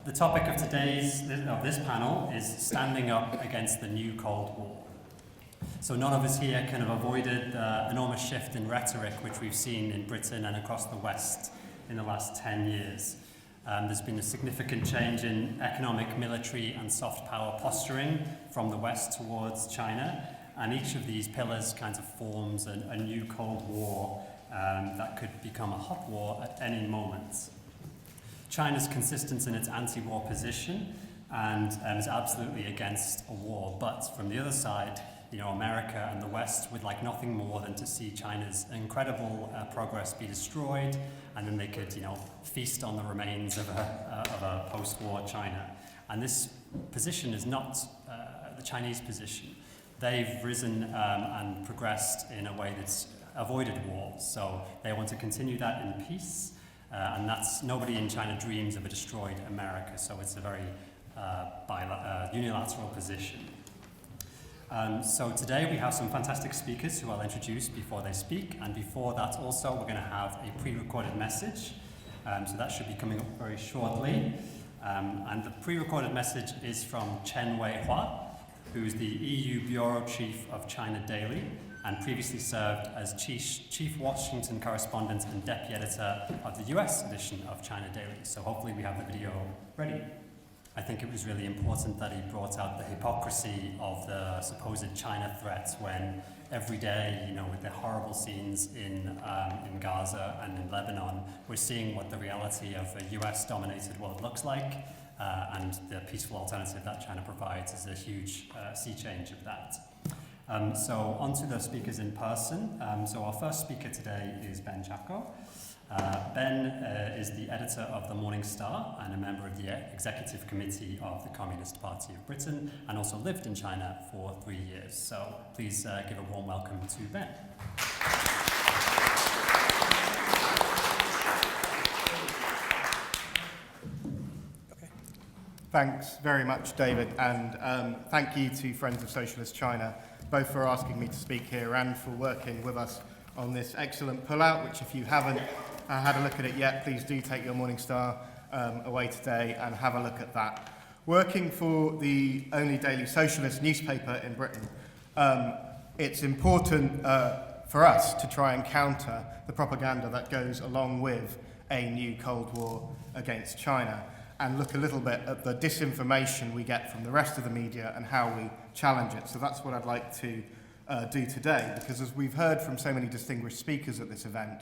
The topic of this panel is standing up against the new Cold War. So none of us here can have avoided the enormous shift in rhetoric which we've seen in Britain and across the West in the last 10 years. There's been a significant change in economic, military and soft power posturing from the West towards China, and each of these pillars kind of forms a new Cold War that could become a hot war at any moment. China's consistent in its anti-war position and is absolutely against a war, but from the other side, America and the West would like nothing more than to see China's incredible progress be destroyed, and then they could, feast on the remains of a post-war China. And this position is not the Chinese position. They've risen and progressed in a way that's avoided war, so they want to continue that in peace. And nobody in China dreams of a destroyed America, so it's a very unilateral position. So today we have some fantastic speakers who I'll introduce before they speak, and before that also we're going to have a pre-recorded message, so that should be coming up very shortly. And the pre-recorded message is from Chen Weihua, who's the EU Bureau Chief of China Daily, and previously served as Chief Washington Correspondent and Deputy Editor of the US edition of China Daily. So hopefully we have the video ready. I think it was really important that he brought out the hypocrisy of the supposed China threat when every day, with the horrible scenes in Gaza and in Lebanon, we're seeing what the reality of a US-dominated world looks like, and the peaceful alternative that China provides is a huge sea change of that. So on to the speakers in person. So our first speaker today is Ben Chacko. Ben is the editor of the Morning Star and a member of the executive committee of the Communist Party of Britain, and also lived in China for 3 years. So please give a warm welcome to Ben. Thanks very much, David, and thank you to Friends of Socialist China, both for asking me to speak here and for working with us on this excellent pullout, which if you haven't had a look at it yet, please do take your Morning Star away today and have a look at that. Working for the only daily socialist newspaper in Britain, it's important for us to try and counter the propaganda that goes along with a new Cold War against China, and look a little bit at the disinformation we get from the rest of the media and how we challenge it. So that's what I'd like to do today, because as we've heard from so many distinguished speakers at this event,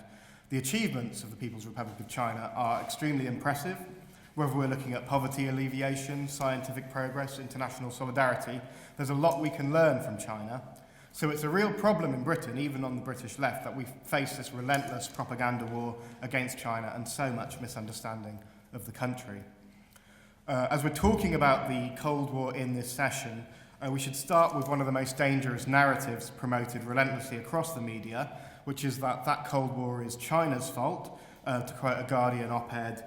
the achievements of the People's Republic of China are extremely impressive. Whether we're looking at poverty alleviation, scientific progress, international solidarity, there's a lot we can learn from China. So it's a real problem in Britain, even on the British left, that we face this relentless propaganda war against China and so much misunderstanding of the country. As we're talking about the Cold War in this session, we should start with one of the most dangerous narratives promoted relentlessly across the media, which is that Cold War is China's fault. To quote a Guardian op-ed,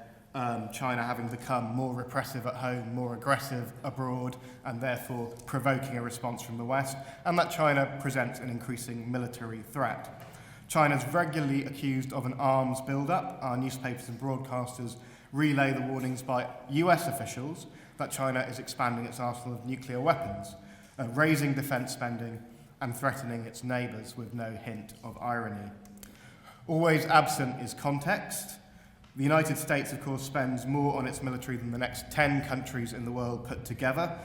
China having become more repressive at home, more aggressive abroad, and therefore provoking a response from the West, and that China presents an increasing military threat. China's regularly accused of an arms build-up. Our newspapers and broadcasters relay the warnings by US officials that China is expanding its arsenal of nuclear weapons, raising defence spending and threatening its neighbours with no hint of irony. Always absent is context. The United States, of course, spends more on its military than the next 10 countries in the world put together.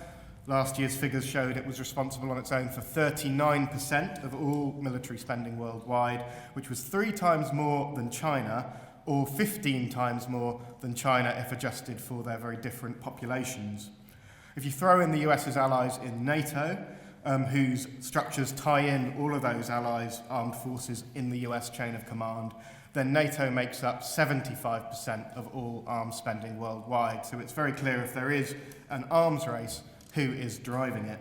Last year's figures showed it was responsible on its own for 39% of all military spending worldwide, which was 3 times more than China, or 15 times more than China if adjusted for their very different populations. If you throw in the US's allies in NATO, whose structures tie in all of those allies' armed forces in the US chain of command, then NATO makes up 75% of all arms spending worldwide. So it's very clear if there is an arms race, who is driving it.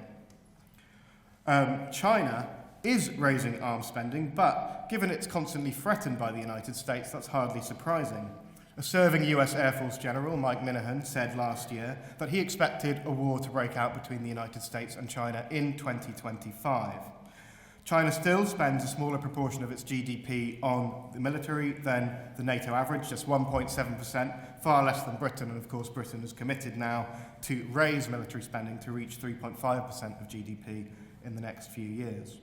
China is raising arms spending, but given it's constantly threatened by the United States, that's hardly surprising. A serving US Air Force General, Mike Minahan, said last year that he expected a war to break out between the United States and China in 2025. China still spends a smaller proportion of its GDP on the military than the NATO average, just 1.7%, far less than Britain, and of course Britain is committed now to raise military spending to reach 3.5% of GDP in the next few years.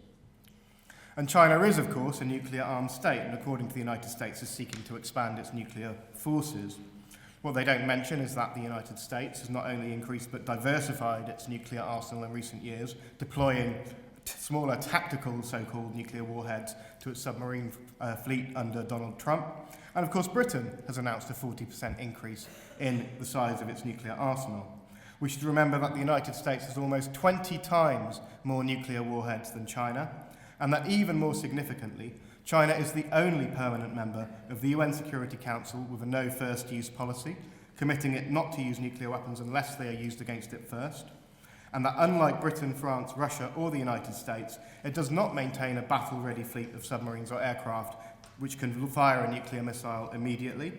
And China is, of course, a nuclear-armed state, and according to the United States, is seeking to expand its nuclear forces. What they don't mention is that the United States has not only increased but diversified its nuclear arsenal in recent years, deploying smaller tactical so-called nuclear warheads to its submarine fleet under Donald Trump. And of course Britain has announced a 40% increase in the size of its nuclear arsenal. We should remember that the United States has almost 20 times more nuclear warheads than China, and that even more significantly, China is the only permanent member of the UN Security Council with a no first use policy, committing it not to use nuclear weapons unless they are used against it first. And that unlike Britain, France, Russia or the United States, it does not maintain a battle-ready fleet of submarines or aircraft which can fire a nuclear missile immediately.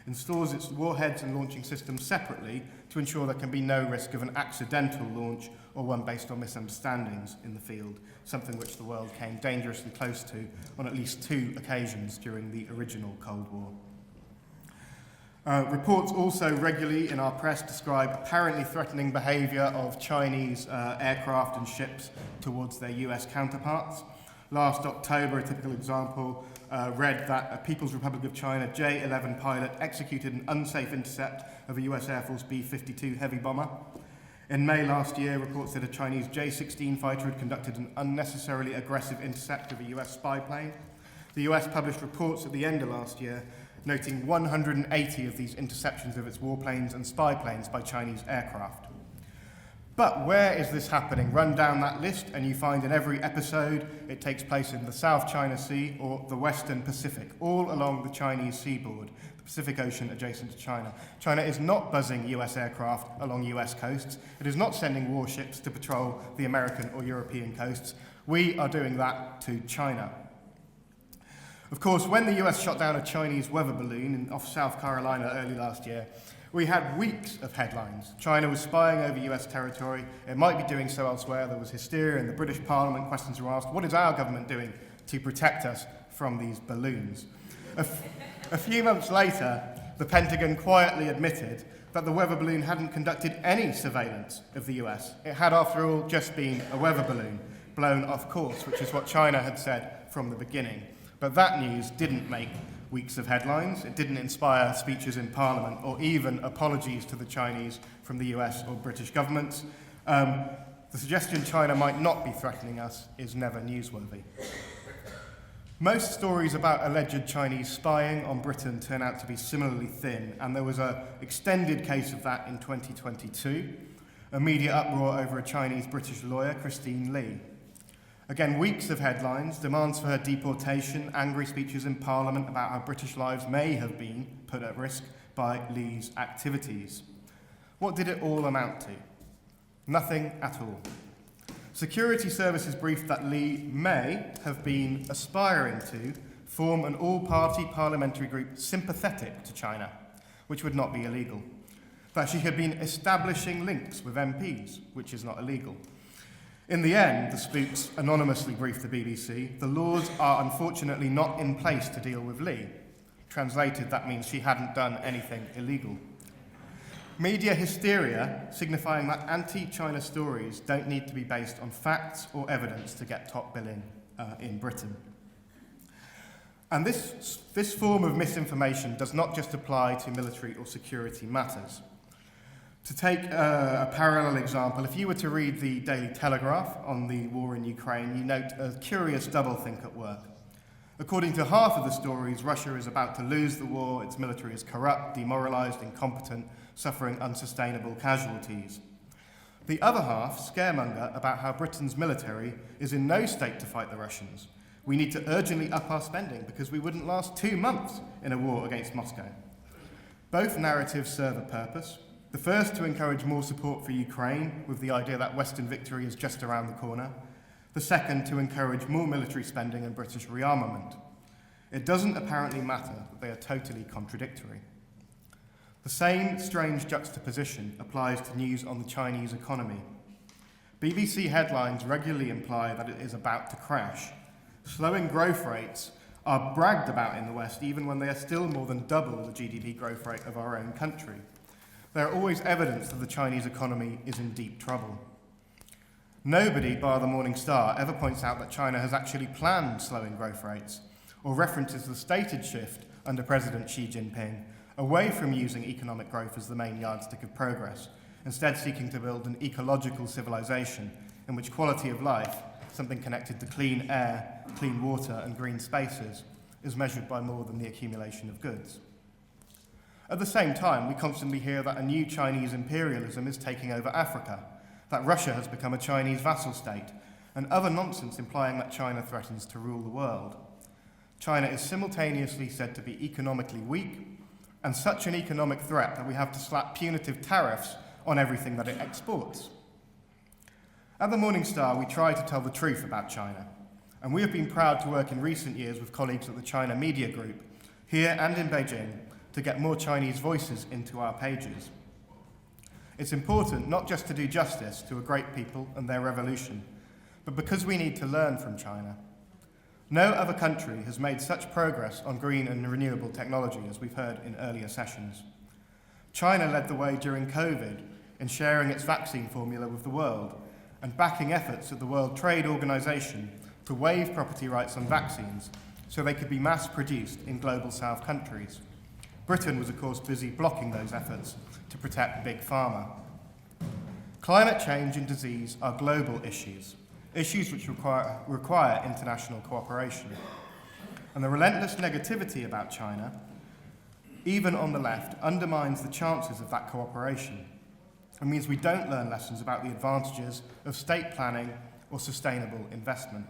It stores its warheads and launching systems separately to ensure there can be no risk of an accidental launch or one based on misunderstandings in the field, something which the world came dangerously close to on at least 2 occasions during the original Cold War. Reports also regularly in our press describe apparently threatening behaviour of Chinese aircraft and ships towards their US counterparts. Last October, a typical example read that a People's Republic of China J-11 pilot executed an unsafe intercept of a US Air Force B-52 heavy bomber. In May last year, reports said a Chinese J-16 fighter had conducted an unnecessarily aggressive intercept of a US spy plane. The US published reports at the end of last year noting 180 of these interceptions of its warplanes and spy planes by Chinese aircraft. But where is this happening? Run down that list and you find in every episode it takes place in the South China Sea or the Western Pacific, all along the Chinese seaboard, the Pacific Ocean adjacent to China. China is not buzzing US aircraft along US coasts. It is not sending warships to patrol the American or European coasts. We are doing that to China. Of course, when the US shot down a Chinese weather balloon off South Carolina early last year, we had weeks of headlines. China was spying over US territory. It might be doing so elsewhere. There was hysteria in the British Parliament. Questions were asked, what is our government doing to protect us from these balloons? A few months later, the Pentagon quietly admitted that the weather balloon hadn't conducted any surveillance of the US. It had, after all, just been a weather balloon blown off course, which is what China had said from the beginning. But that news didn't make weeks of headlines. It didn't inspire speeches in Parliament or even apologies to the Chinese from the US or British governments. The suggestion China might not be threatening us is never newsworthy. Most stories about alleged Chinese spying on Britain turn out to be similarly thin, and there was an extended case of that in 2022, a media uproar over a Chinese-British lawyer, Christine Lee. Again, weeks of headlines, demands for her deportation, angry speeches in Parliament about how British lives may have been put at risk by Lee's activities. What did it all amount to? Nothing at all. Security services briefed that Lee may have been aspiring to form an all-party parliamentary group sympathetic to China, which would not be illegal. That she had been establishing links with MPs, which is not illegal. In the end, the spooks anonymously briefed the BBC, the laws are unfortunately not in place to deal with Lee. Translated, that means she hadn't done anything illegal. Media hysteria, signifying that anti-China stories don't need to be based on facts or evidence to get top billing in Britain. And this form of misinformation does not just apply to military or security matters. To take a parallel example, if you were to read the Daily Telegraph on the war in Ukraine, you note a curious doublethink at work. According to half of the stories, Russia is about to lose the war, its military is corrupt, demoralised, incompetent, suffering unsustainable casualties. The other half scaremonger about how Britain's military is in no state to fight the Russians. We need to urgently up our spending because we wouldn't last 2 months in a war against Moscow. Both narratives serve a purpose. The first to encourage more support for Ukraine with the idea that Western victory is just around the corner. The second to encourage more military spending and British rearmament. It doesn't apparently matter that they are totally contradictory. The same strange juxtaposition applies to news on the Chinese economy. BBC headlines regularly imply that it is about to crash. Slowing growth rates are bragged about in the West, even when they are still more than double the GDP growth rate of our own country. There are always evidence that the Chinese economy is in deep trouble. Nobody, bar the Morning Star, ever points out that China has actually planned slowing growth rates, or references the stated shift under President Xi Jinping away from using economic growth as the main yardstick of progress, instead seeking to build an ecological civilization in which quality of life, something connected to clean air, clean water and green spaces, is measured by more than the accumulation of goods. At the same time, we constantly hear that a new Chinese imperialism is taking over Africa, that Russia has become a Chinese vassal state, and other nonsense implying that China threatens to rule the world. China is simultaneously said to be economically weak, and such an economic threat that we have to slap punitive tariffs on everything that it exports. At the Morning Star, we try to tell the truth about China, and we have been proud to work in recent years with colleagues at the China Media Group, here and in Beijing, to get more Chinese voices into our pages. It's important not just to do justice to a great people and their revolution, but because we need to learn from China. No other country has made such progress on green and renewable technology as we've heard in earlier sessions. China led the way during COVID in sharing its vaccine formula with the world and backing efforts of the World Trade Organization to waive property rights on vaccines so they could be mass-produced in global south countries. Britain was, of course, busy blocking those efforts to protect Big Pharma. Climate change and disease are global issues which require international cooperation. And the relentless negativity about China, even on the left, undermines the chances of that cooperation. It means we don't learn lessons about the advantages of state planning or sustainable investment.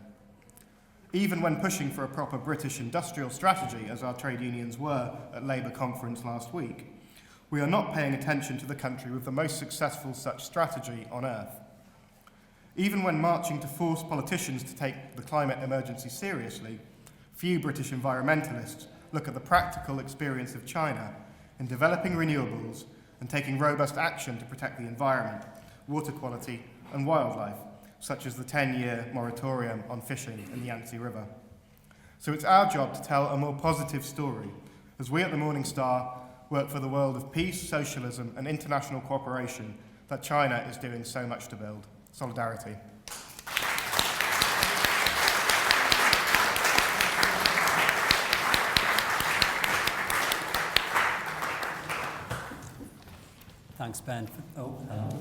Even when pushing for a proper British industrial strategy, as our trade unions were at Labour conference last week, we are not paying attention to the country with the most successful such strategy on earth. Even when marching to force politicians to take the climate emergency seriously, few British environmentalists look at the practical experience of China in developing renewables and taking robust action to protect the environment, water quality and wildlife, such as the 10-year moratorium on fishing in the Yangtze River. So it's our job to tell a more positive story, as we at the Morning Star work for the world of peace, socialism and international cooperation that China is doing so much to build. Solidarity. Thanks, Ben.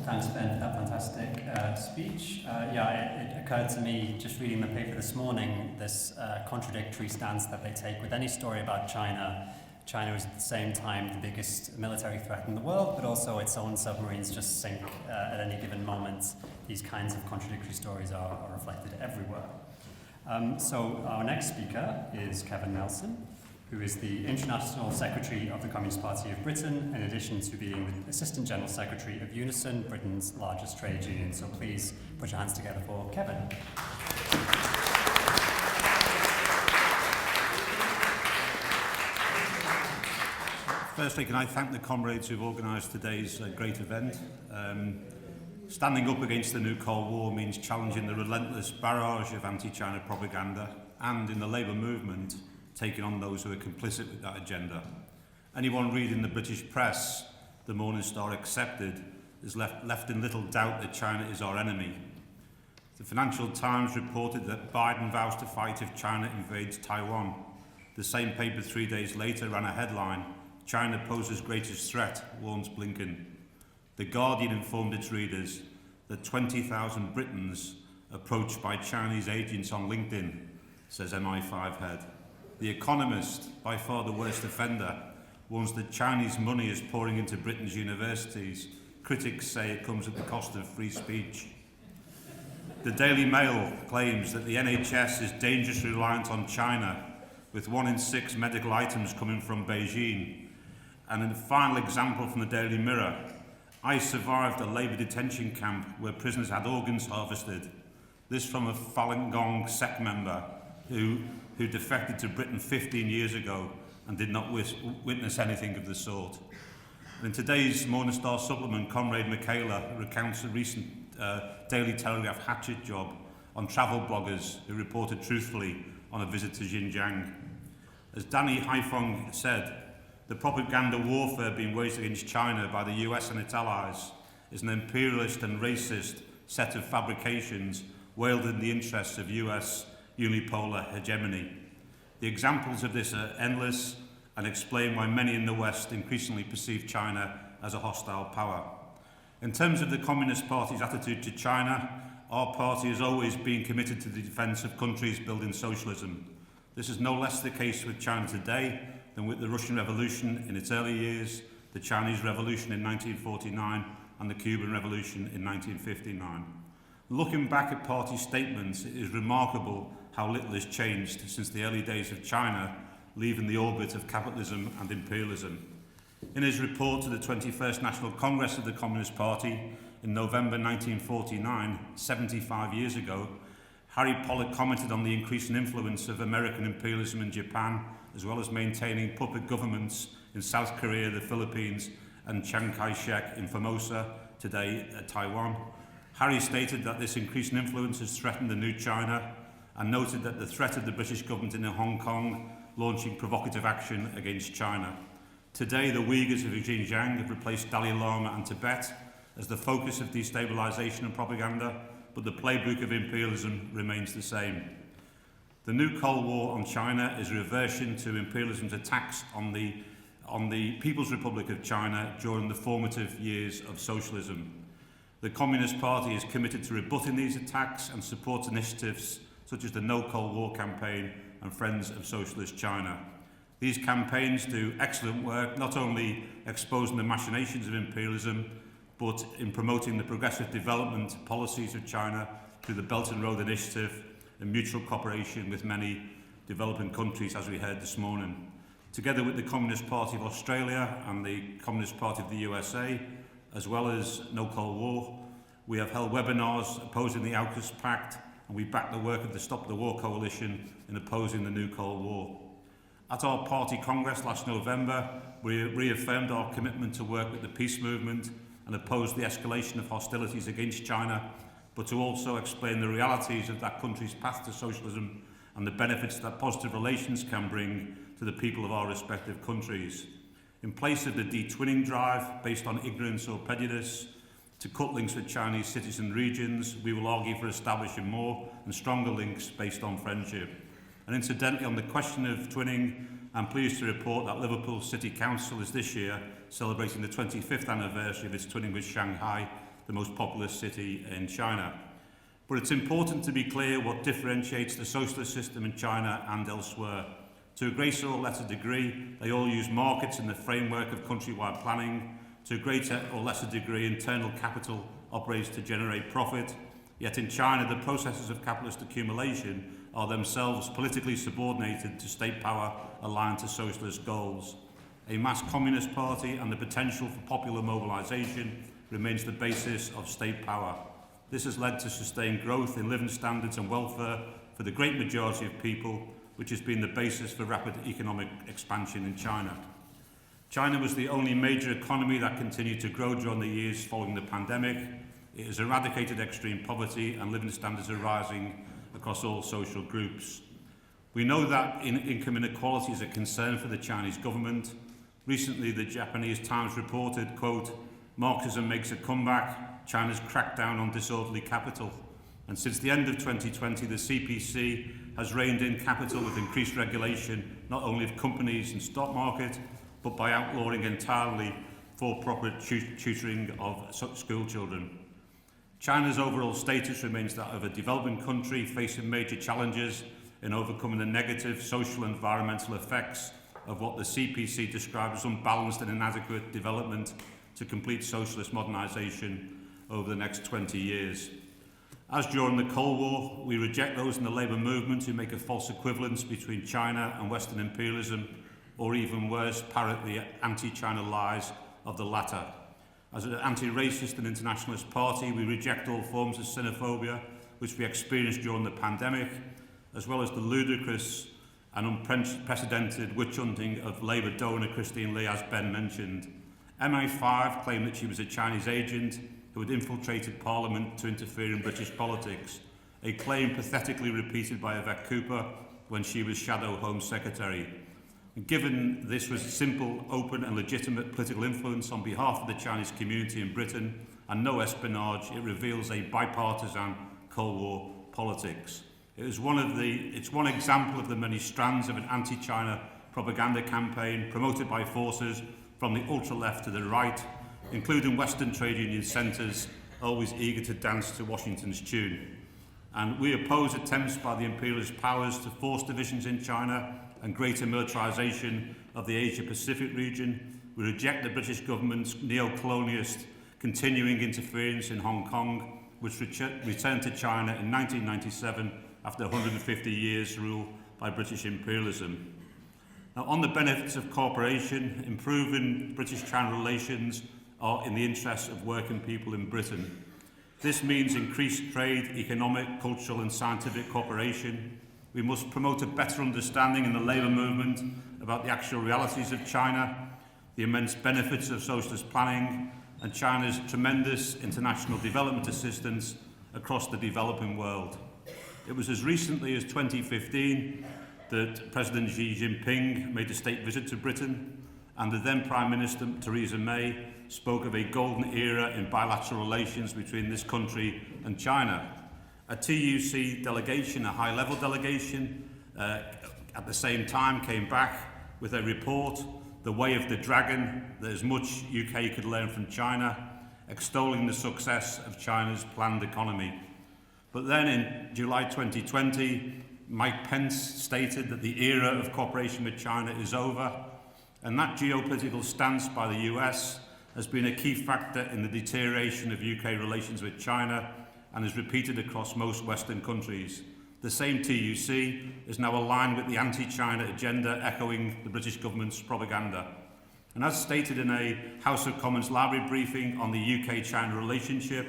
Thanks, Ben, for that fantastic speech. It occurred to me, just reading the paper this morning, this contradictory stance that they take with any story about China. China is at the same time the biggest military threat in the world, but also its own submarines just sink at any given moment. These kinds of contradictory stories are reflected everywhere. So our next speaker is Kevan Nelson, who is the International Secretary of the Communist Party of Britain, in addition to being the Assistant General Secretary of Unison, Britain's largest trade union. So please put your hands together for Kevan. Firstly, can I thank the comrades who've organised today's great event. Standing up against the new Cold War means challenging the relentless barrage of anti-China propaganda and, in the Labour movement, taking on those who are complicit with that agenda. Anyone reading the British press, the Morning Star accepted, is left in little doubt that China is our enemy. The Financial Times reported that Biden vows to fight if China invades Taiwan. The same paper 3 days later ran a headline, "China poses greatest threat, warns Blinken." The Guardian informed its readers that 20,000 Britons approached by Chinese agents on LinkedIn, says MI5 head. The Economist, by far the worst offender, warns that Chinese money is pouring into Britain's universities. Critics say it comes at the cost of free speech. The Daily Mail claims that the NHS is dangerously reliant on China, with 1 in 6 medical items coming from Beijing. And in the final example from the Daily Mirror, I survived a Labour detention camp where prisoners had organs harvested. This from a Falun Gong sect member who defected to Britain 15 years ago and did not witness anything of the sort. In today's Morning Star supplement, Comrade Michaela recounts a recent Daily Telegraph hatchet job on travel bloggers who reported truthfully on a visit to Xinjiang. As Danny Haifong said, the propaganda warfare being waged against China by the US and its allies is an imperialist and racist set of fabrications wielded in the interests of US unipolar hegemony. The examples of this are endless and explain why many in the West increasingly perceive China as a hostile power. In terms of the Communist Party's attitude to China, our party has always been committed to the defence of countries building socialism. This is no less the case with China today than with the Russian Revolution in its early years, the Chinese Revolution in 1949 and the Cuban Revolution in 1959. Looking back at party statements, it is remarkable how little has changed since the early days of China leaving the orbit of capitalism and imperialism. In his report to the 21st National Congress of the Communist Party in November 1949, 75 years ago, Harry Pollock commented on the increasing influence of American imperialism in Japan, as well as maintaining puppet governments in South Korea, the Philippines, and Chiang Kai-shek in Formosa, today Taiwan. Harry stated that this increasing influence has threatened the new China and noted that the threat of the British government in Hong Kong launching provocative action against China. Today, the Uyghurs of Xinjiang have replaced Dalai Lama and Tibet as the focus of destabilisation and propaganda, but the playbook of imperialism remains the same. The new Cold War on China is a reversion to imperialism's attacks on the People's Republic of China during the formative years of socialism. The Communist Party is committed to rebutting these attacks and supports initiatives such as the No Cold War campaign and Friends of Socialist China. These campaigns do excellent work, not only exposing the machinations of imperialism, but in promoting the progressive development policies of China through the Belt and Road Initiative and mutual cooperation with many developing countries, as we heard this morning. Together with the Communist Party of Australia and the Communist Party of the USA, as well as No Cold War, we have held webinars opposing the AUKUS Pact, and we back the work of the Stop the War Coalition in opposing the new Cold War. At our party congress last November, we reaffirmed our commitment to work with the peace movement and oppose the escalation of hostilities against China, but to also explain the realities of that country's path to socialism and the benefits that positive relations can bring to the people of our respective countries. In place of the de-twinning drive based on ignorance or prejudice to cut links with Chinese cities and regions, we will argue for establishing more and stronger links based on friendship. And incidentally, on the question of twinning, I'm pleased to report that Liverpool City Council is this year celebrating the 25th anniversary of its twinning with Shanghai, the most populous city in China. But it's important to be clear what differentiates the socialist system in China and elsewhere. To a greater or lesser degree, they all use markets in the framework of countrywide planning. To a greater or lesser degree, internal capital operates to generate profit. Yet in China, the processes of capitalist accumulation are themselves politically subordinated to state power aligned to socialist goals. A mass communist party and the potential for popular mobilisation remains the basis of state power. This has led to sustained growth in living standards and welfare for the great majority of people, which has been the basis for rapid economic expansion in China. China was the only major economy that continued to grow during the years following the pandemic. It has eradicated extreme poverty and living standards are rising across all social groups. We know that income inequality is a concern for the Chinese government. Recently, the Japanese Times reported, quote, "Marxism makes a comeback, China's crackdown on disorderly capital." And since the end of 2020, the CPC has reined in capital with increased regulation, not only of companies and stock market, but by outlawing entirely for-profit tutoring of school children. China's overall status remains that of a developing country facing major challenges in overcoming the negative social and environmental effects of what the CPC described as unbalanced and inadequate development to complete socialist modernisation over the next 20 years. As during the Cold War, we reject those in the labour movement who make a false equivalence between China and Western imperialism, or even worse, parrot the anti-China lies of the latter. As an anti-racist and internationalist party, we reject all forms of xenophobia which we experienced during the pandemic, as well as the ludicrous and unprecedented witch-hunting of Labour donor Christine Lee, as Ben mentioned. MI5 claimed that she was a Chinese agent who who had infiltrated Parliament to interfere in British politics, a claim pathetically repeated by Yvette Cooper when she was Shadow Home Secretary. And given this was simple, open and legitimate political influence on behalf of the Chinese community in Britain and no espionage, it reveals a bipartisan Cold War politics. It's one example of the many strands of an anti-China propaganda campaign promoted by forces from the ultra-left to the right, including Western trade union centres, always eager to dance to Washington's tune. And we oppose attempts by the imperialist powers to force divisions in China and greater militarisation of the Asia-Pacific region. We reject the British government's neo-colonialist continuing interference in Hong Kong, which returned to China in 1997 after 150 years rule by British imperialism. Now, on the benefits of cooperation, improving British-China relations are in the interests of working people in Britain. This means increased trade, economic, cultural and scientific cooperation. We must promote a better understanding in the labour movement about the actual realities of China, the immense benefits of socialist planning, and China's tremendous international development assistance across the developing world. It was as recently as 2015 that President Xi Jinping made a state visit to Britain, and the then Prime Minister Theresa May spoke of a golden era in bilateral relations between this country and China. A TUC delegation, a high-level delegation, at the same time came back with a report, The Way of the Dragon, there's much UK could learn from China, extolling the success of China's planned economy. But then in July 2020, Mike Pence stated that the era of cooperation with China is over, and that geopolitical stance by the US has been a key factor in the deterioration of UK relations with China and is repeated across most Western countries. The same TUC is now aligned with the anti-China agenda, echoing the British government's propaganda. And as stated in a House of Commons library briefing on the UK-China relationship,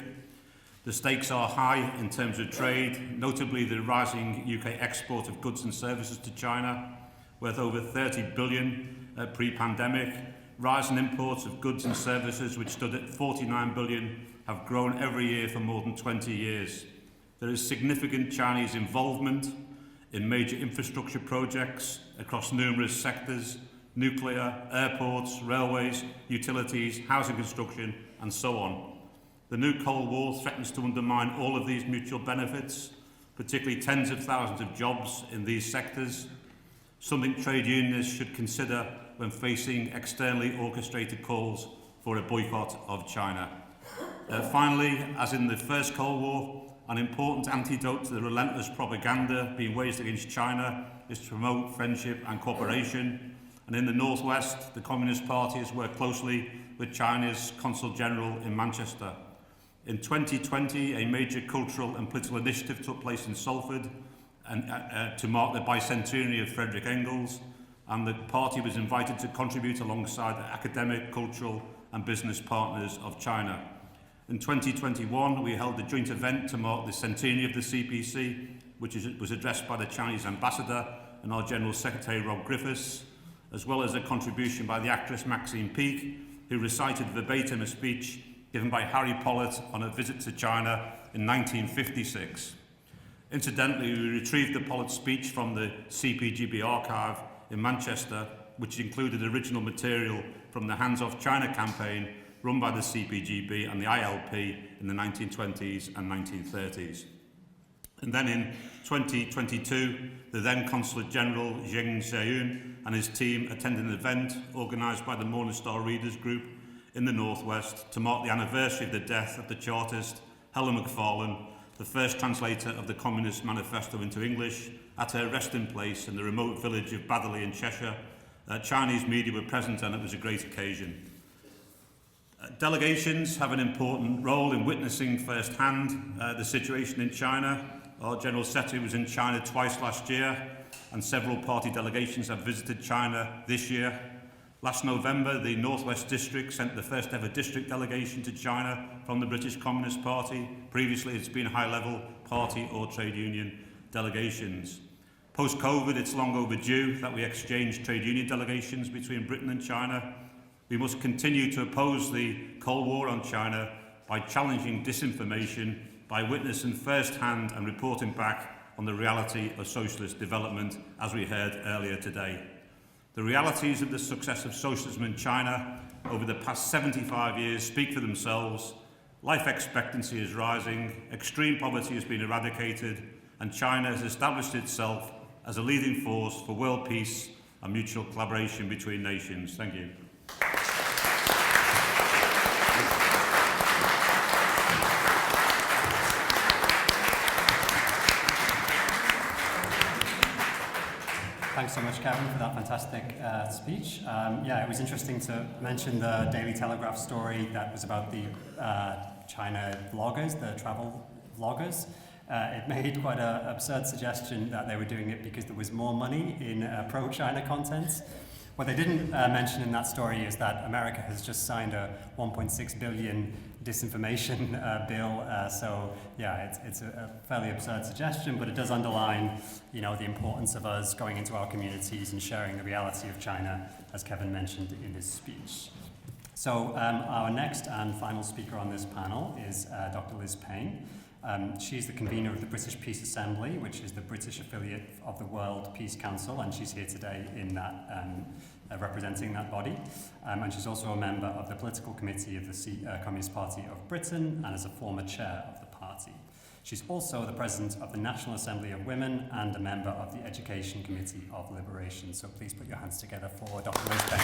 the stakes are high in terms of trade, notably the rising UK export of goods and services to China, worth over 30 billion pre-pandemic. Rise in imports of goods and services, which stood at 49 billion, have grown every year for more than 20 years. There is significant Chinese involvement in major infrastructure projects across numerous sectors: nuclear, airports, railways, utilities, housing construction, and so on. The new Cold War threatens to undermine all of these mutual benefits, particularly tens of thousands of jobs in these sectors, something trade unionists should consider when facing externally orchestrated calls for a boycott of China. Finally, as in the first Cold War, an important antidote to the relentless propaganda being waged against China is to promote friendship and cooperation. And in the Northwest, the Communist Party has worked closely with China's Consul General in Manchester. In 2020, a major cultural and political initiative took place in Salford to mark the bicentenary of Frederick Engels, and the party was invited to contribute alongside the academic, cultural and business partners of China. In 2021, we held a joint event to mark the centenary of the CPC, which was addressed by the Chinese ambassador and our General Secretary Rob Griffiths, as well as a contribution by the actress Maxine Peake, who recited verbatim a speech given by Harry Pollitt on a visit to China in 1956. Incidentally, we retrieved the Pollitt speech from the CPGB archive in Manchester, which included original material from the Hands Off China campaign run by the CPGB and the ILP in the 1920s and 1930s. And then in 2022, the then Consulate General Zheng Zheyun and his team attended an event organised by the Morning Star Readers Group in the Northwest to mark the anniversary of the death of the Chartist Helen Macfarlane, the first translator of the Communist Manifesto into English, at her resting place in the remote village of Baddeley in Cheshire. Chinese media were present and it was a great occasion. Delegations have an important role in witnessing firsthand the situation in China. Our General Secretary was in China twice last year, and several party delegations have visited China this year. Last November, the Northwest District sent the first ever district delegation to China from the British Communist Party. Previously, it's been high-level party or trade union delegations. Post-COVID, it's long overdue that we exchange trade union delegations between Britain and China. We must continue to oppose the Cold War on China by challenging disinformation, by witnessing first-hand and reporting back on the reality of socialist development, as we heard earlier today. The realities of the success of socialism in China over the past 75 years speak for themselves. Life expectancy is rising, extreme poverty has been eradicated, and China has established itself as a leading force for world peace and mutual collaboration between nations. Thank you. Thanks so much, Kevan, for that fantastic speech. Yeah, it was interesting to mention the Daily Telegraph story that was about the China vloggers, the travel vloggers. It made quite an absurd suggestion that they were doing it because there was more money in pro-China content. What they didn't mention in that story is that America has just signed a $1.6 billion disinformation bill. So yeah, it's a fairly absurd suggestion, but it does underline, you know, the importance of us going into our communities and sharing the reality of China, as Kevan mentioned in his speech. So our next and final speaker on this panel is Dr. Liz Payne. She's the convener of the British Peace Assembly, which is the British affiliate of the World Peace Council, and she's here today in that, representing that body. And she's also a member of the political committee of the Communist Party of Britain and is a former chair of the party. She's also the president of the National Assembly of Women and a member of the Education Committee of Liberation. So please put your hands together for Dr. Liz Payne.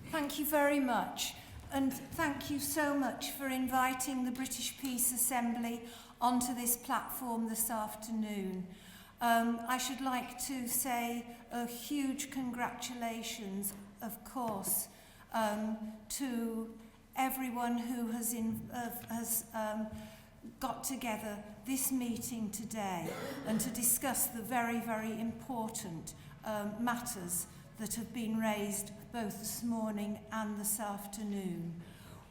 Thank you very much, and thank you so much for inviting the British Peace Assembly onto this platform this afternoon. I should like to say a huge congratulations, of course, to everyone who has got together this meeting today and to discuss the very, very important matters that have been raised both this morning and this afternoon.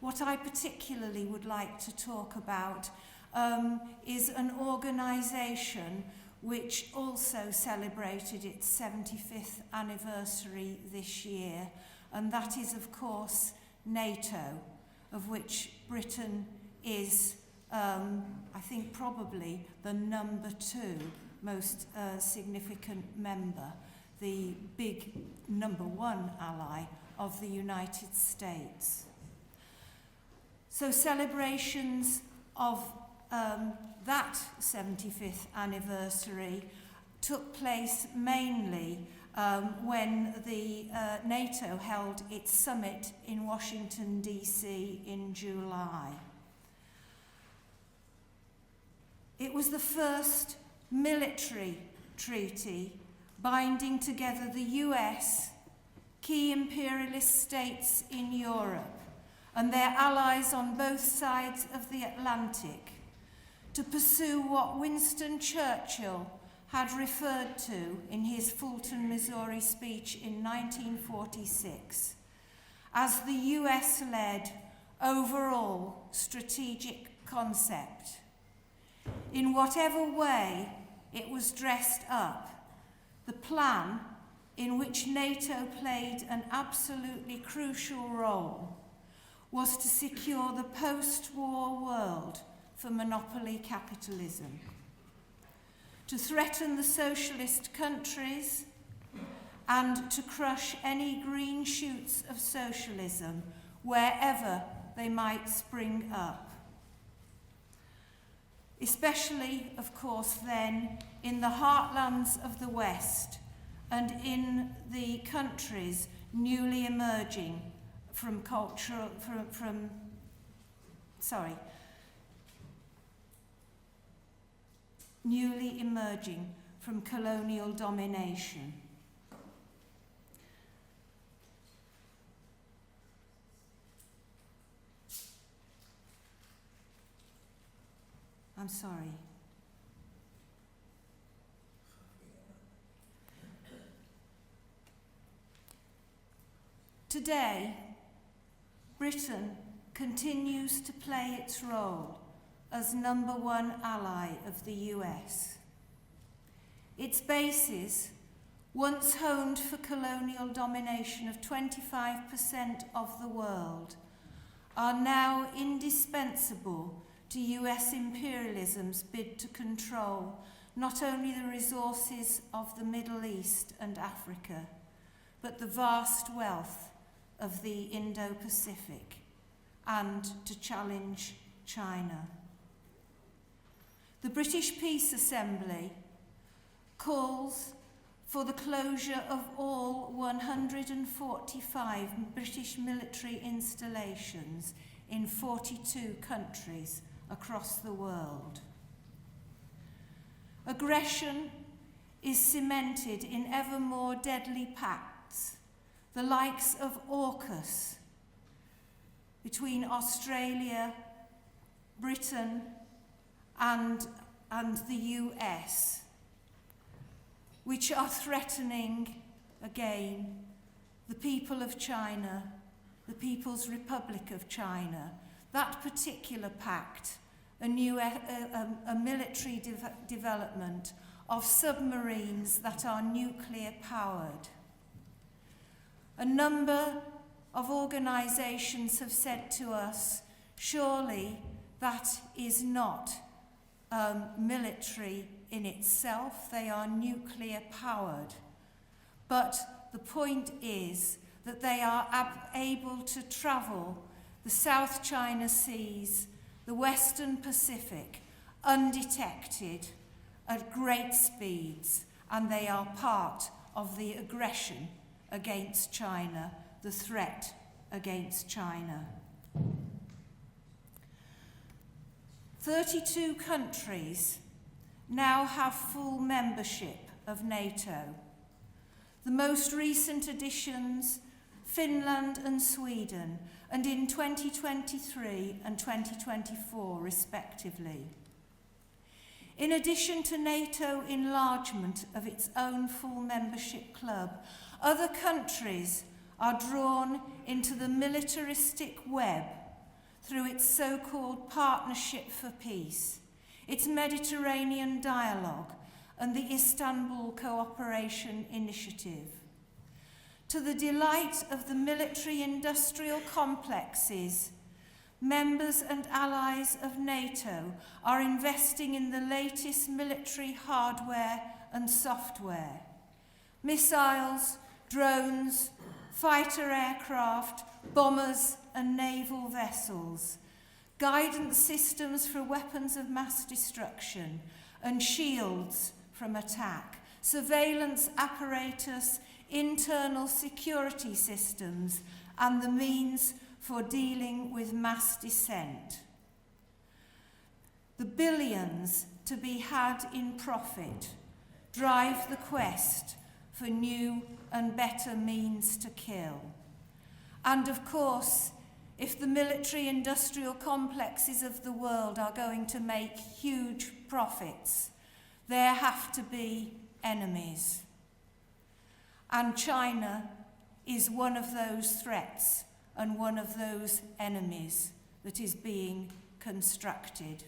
What I particularly would like to talk about is an organisation which also celebrated its 75th anniversary this year, and that is, of course, NATO, of which Britain is, I think, probably the number 2 most significant member, the big number 1 ally of the United States. So celebrations of that 75th anniversary took place mainly when the NATO held its summit in Washington, D.C. in July. It was the first military treaty binding together the US, key imperialist states in Europe, and their allies on both sides of the Atlantic to pursue what Winston Churchill had referred to in his Fulton, Missouri speech in 1946 as the US-led overall strategic concept. In whatever way it was dressed up, the plan, in which NATO played an absolutely crucial role, was to secure the post-war world for monopoly capitalism, to threaten the socialist countries, and to crush any green shoots of socialism wherever they might spring up. Especially, of course, then, in the heartlands of the West and in the countries newly emerging from newly emerging from colonial domination. I'm sorry. Today, Britain continues to play its role as number 1 ally of the US. its bases, once honed for colonial domination of 25% of the world, are now indispensable to US imperialism's bid to control not only the resources of the Middle East and Africa, but the vast wealth of the Indo-Pacific, and to challenge China. The British Peace Assembly calls for the closure of all 145 British military installations in 42 countries across the world. Aggression is cemented in ever more deadly pacts, the likes of AUKUS, between Australia, Britain, and the US, which are threatening, again, the people of China, the People's Republic of China. That particular pact, a military development of submarines that are nuclear powered. A number of organisations have said to us, surely that is not military in itself, they are nuclear powered. But the point is that they are able to travel the South China Seas, the Western Pacific, undetected at great speeds, and they are part of the aggression against China, the threat against China. 32 countries now have full membership of NATO. The most recent additions, Finland and Sweden, and in 2023 and 2024 respectively. In addition to NATO enlargement of its own full membership club, other countries are drawn into the militaristic web through its so-called Partnership for Peace, its Mediterranean Dialogue, and the Istanbul Cooperation Initiative. To the delight of the military-industrial complexes, members and allies of NATO are investing in the latest military hardware and software. Missiles, drones, fighter aircraft, bombers and naval vessels, guidance systems for weapons of mass destruction, and shields from attack, surveillance apparatus, internal security systems, and the means for dealing with mass dissent. The billions to be had in profit drive the quest for new and better means to kill. And of course, if the military-industrial complexes of the world are going to make huge profits, there have to be enemies. And China is one of those threats and one of those enemies that is being constructed.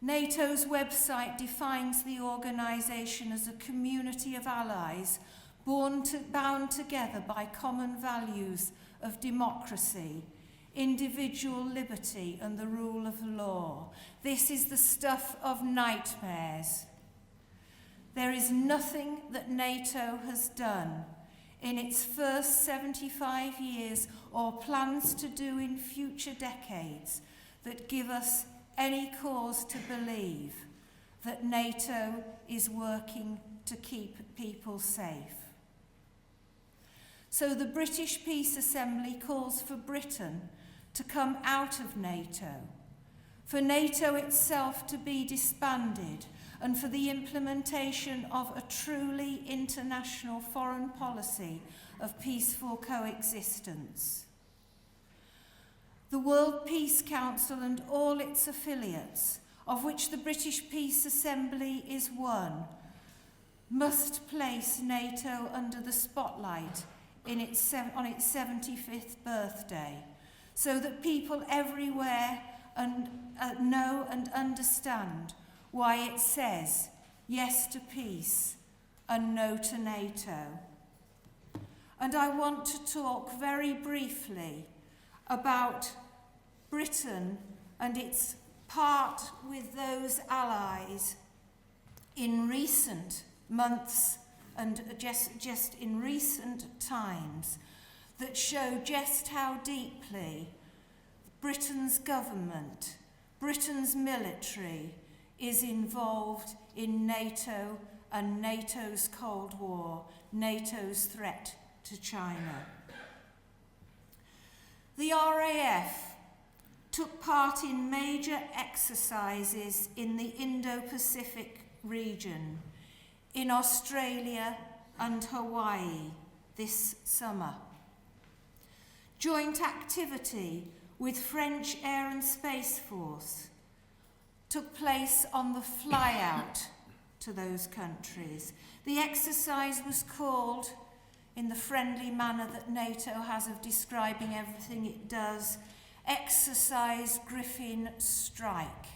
NATO's website defines the organisation as a community of allies bound together by common values of democracy, individual liberty and the rule of law. This is the stuff of nightmares. There is nothing that NATO has done in its first 75 years or plans to do in future decades that give us any cause to believe that NATO is working to keep people safe. So the British Peace Assembly calls for Britain to come out of NATO, for NATO itself to be disbanded, and for the implementation of a truly international foreign policy of peaceful coexistence. The World Peace Council and all its affiliates, of which the British Peace Assembly is one, must place NATO under the spotlight on its 75th birthday, so that people everywhere know and understand why it says yes to peace and no to NATO. And I want to talk very briefly about Britain and its part with those allies in recent months and just in recent times that show just how deeply Britain's government, Britain's military, is involved in NATO and NATO's Cold War, NATO's threat to China. The RAF took part in major exercises in the Indo-Pacific region, in Australia and Hawaii this summer. Joint activity with French Air and Space Force took place on the flyout to those countries. The exercise was called, in the friendly manner that NATO has of describing everything it does, Exercise Griffin Strike.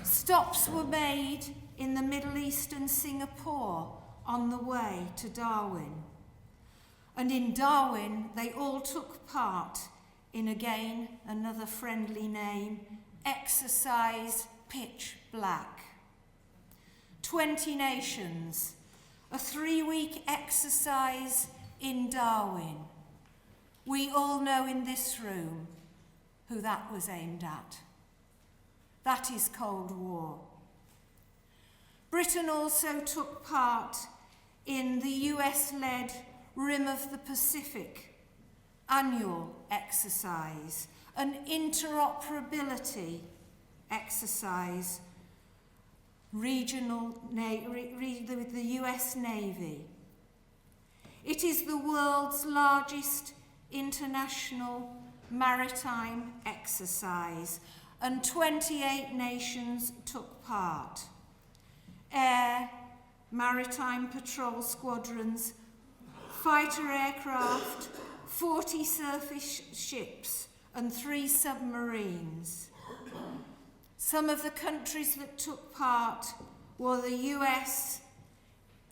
Stops were made in the Middle East and Singapore on the way to Darwin. And in Darwin, they all took part in, again, another friendly name, Exercise Pitch Black. 20 nations, a 3-week exercise in Darwin. We all know in this room who that was aimed at. That is Cold War. Britain also took part in the US-led Rim of the Pacific annual exercise, an interoperability exercise with the US Navy. It is the world's largest international maritime exercise, and 28 nations took part. Air, maritime patrol squadrons, fighter aircraft, 40 surface ships, and 3 submarines. Some of the countries that took part were the US,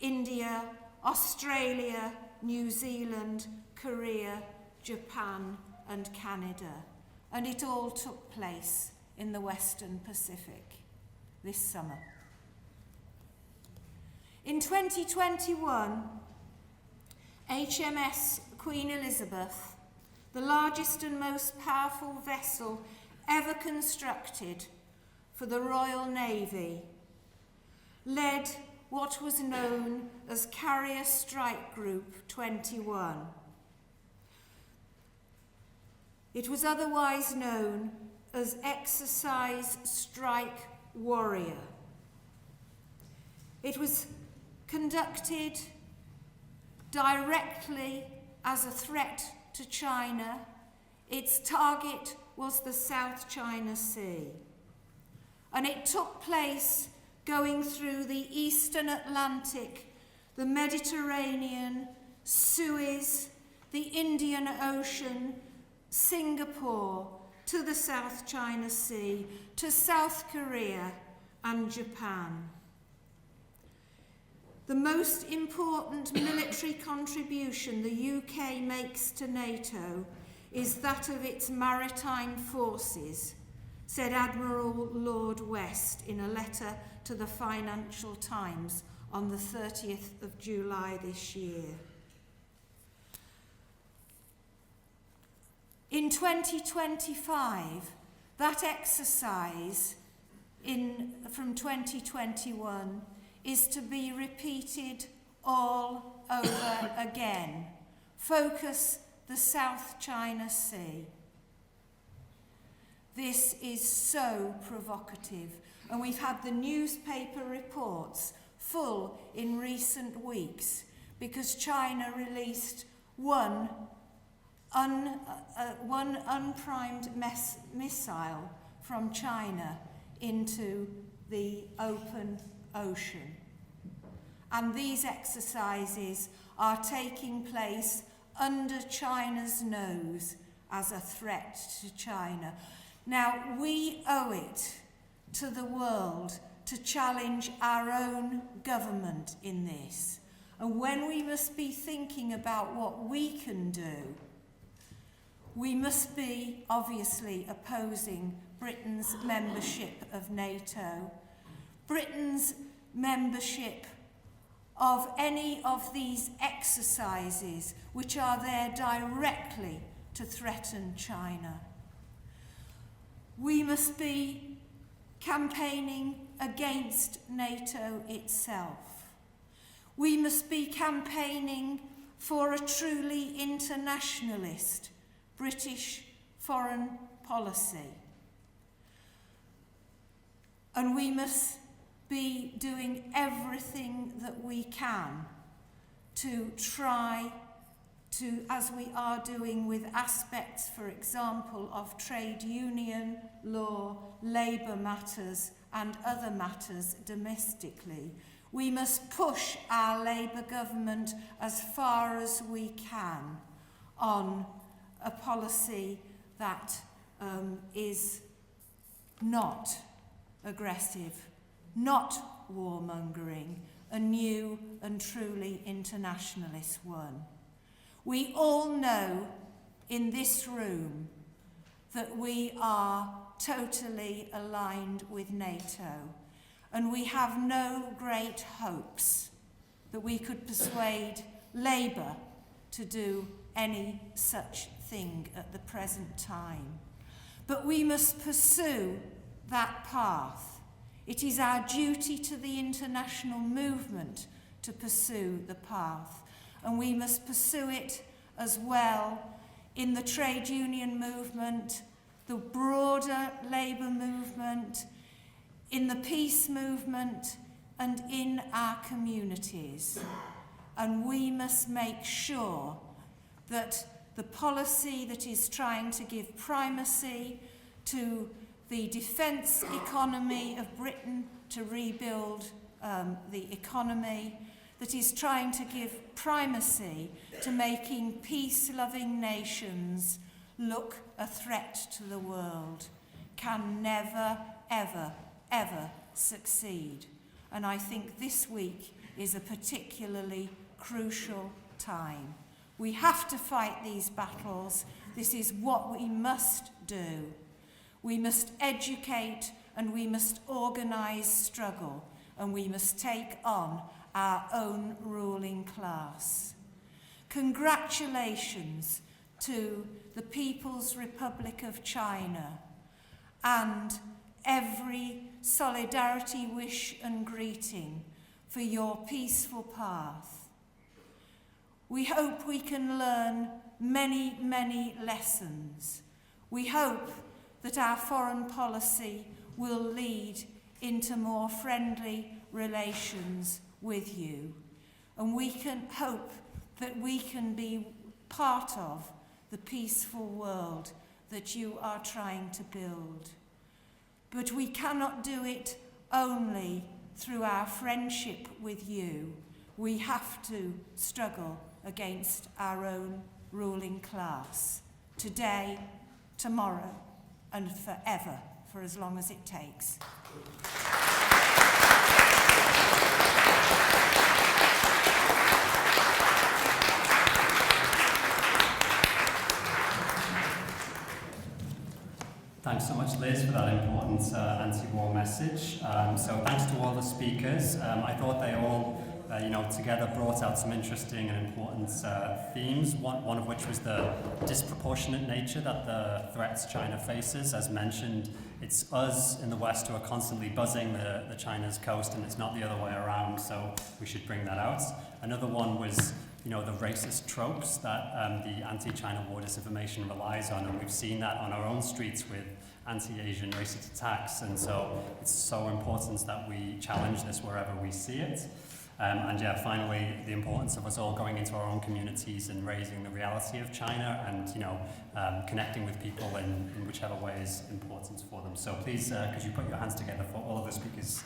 India, Australia, New Zealand, Korea, Japan, and Canada. And it all took place in the Western Pacific this summer. In 2021, HMS Queen Elizabeth, the largest and most powerful vessel ever constructed for the Royal Navy, led what was known as Carrier Strike Group 21. It was otherwise known as Exercise Strike Warrior. It was conducted directly as a threat to China. Its target was the South China Sea. And it took place going through the Eastern Atlantic, the Mediterranean, Suez, the Indian Ocean, Singapore, to the South China Sea, to South Korea and Japan. The most important military contribution the UK makes to NATO is that of its maritime forces, said Admiral Lord West in a letter to the Financial Times on the 30th of July this year. In 2025, that exercise from 2021 is to be repeated all over again. Focus the South China Sea. This is so provocative, and we've had the newspaper reports full in recent weeks because China released one unprimed missile from China into the open ocean. And these exercises are taking place under China's nose as a threat to China. Now, we owe it to the world to challenge our own government in this. And when we must be thinking about what we can do, we must be obviously opposing Britain's membership of NATO, Britain's membership of any of these exercises which are there directly to threaten China. We must be campaigning against NATO itself. We must be campaigning for a truly internationalist British foreign policy. And we must be doing everything that we can to try to, as we are doing with aspects, for example, of trade union law, labour matters and other matters domestically, we must push our Labour government as far as we can on a policy that is not aggressive, not warmongering, a new and truly internationalist one. We all know in this room that we are totally aligned with NATO, and we have no great hopes that we could persuade Labour to do any such thing at the present time. But we must pursue that path. It is our duty to the international movement to pursue the path, and we must pursue it as well in the trade union movement, the broader labour movement, in the peace movement, and in our communities. And we must make sure that the policy that is trying to give primacy to the defence economy of Britain to rebuild the economy, that is trying to give primacy to making peace-loving nations look a threat to the world, can never, ever, ever succeed. And I think this week is a particularly crucial time. We have to fight these battles. This is what we must do. We must educate and we must organise struggle, and we must take on our own ruling class. Congratulations to the People's Republic of China and every solidarity wish and greeting for your peaceful path. We hope we can learn many, many lessons. We hope that our foreign policy will lead into more friendly relations with you. And we can hope that we can be part of the peaceful world that you are trying to build. But we cannot do it only through our friendship with you. We have to struggle against our own ruling class, today, tomorrow, and forever, for as long as it takes. Thanks so much, Liz, for that important anti-war message. So thanks to all the speakers. I thought they all, together brought out some interesting and important themes, one of which was the disproportionate nature that the threats China faces. As mentioned, it's us in the West who are constantly buzzing the China's coast, and it's not the other way around, so we should bring that out. Another one was the racist tropes that the anti-China war disinformation relies on, and we've seen that on our own streets with anti-Asian racist attacks, and so it's so important that we challenge this wherever we see it. Finally, the importance of us all going into our own communities and raising the reality of China and, connecting with people in whichever way is important for them. So please, could you put your hands together for all of the speakers?